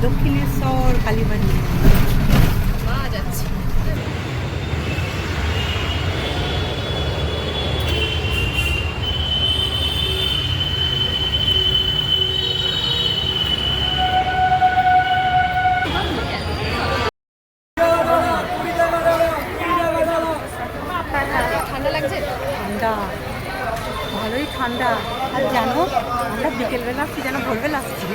দক্ষিণেশ্বর কালীবাড়ি মা যাচ্ছে। ঠান্ডা লাগছে? ঠান্ডা, ভালোই ঠান্ডা। আর জানো আমরা বিকেলবেলা আসছি, যেন ভোরবেলা আসছি।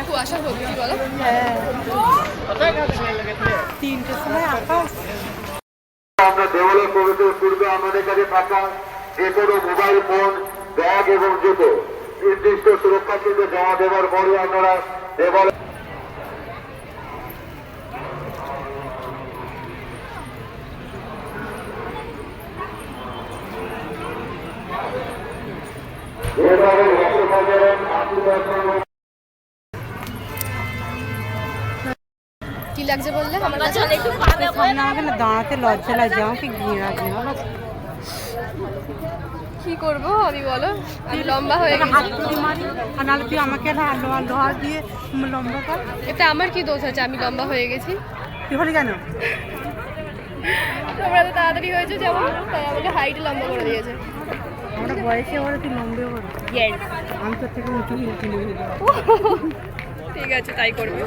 কুয়াশা ভর্তি বলো। হ্যাঁ, 3টের সময় আকাশ। আমরা দেওয়ালে প্রবেশের পূর্বে আমাদের কাছে থাকা যে কোনো মোবাইল ফোন, ব্যাগ এবং জুতো নির্দিষ্ট সুরক্ষা কেন্দ্রে জমা দেওয়ার পরে আপনারা দেওয়ালে কি লাগছে বললে? আমার কাছে সামনে আমাকে না দাঁড়াতে লজ্জা লাগছে, আমাকে ঘৃণা ঘৃণা লাগছে। কি করবো আমি বলো? আমি লম্বা হয়ে একটা গেছি। হাত তুলি মারি, আর নাহলে তুই আমাকে না লোহা দিয়ে লম্বা কর। এটা আমার কি দোষ আছে? আমি লম্বা হয়ে গেছি। তুই হলি কেন? তোমরা তো তাড়াতাড়ি হয়েছে যেমন, তাই আমাকে হাইটে লম্বা করে দিয়েছে। আমরা বয়সে ওরা তুই লম্বে কর। ইয়েস, আমি তোর থেকে উঁচু উঁচু নিয়ে যাবো। ঠিক আছে, তাই করবে।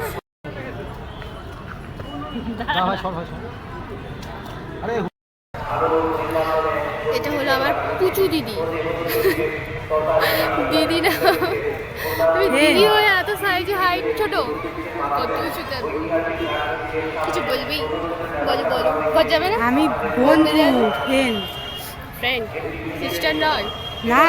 এটা হলো আমার পুচু দিদি। দিদি না, তুমি দিদি হয়ে এত সাইজে হাইট ছোট, কত উঁচুতে। কিছু বলবি? বলো বলো, ঘর যাবে না? আমি বন্ধু, ফ্রেন্ড, ফ্রেন্ড, সিস্টার নয়। না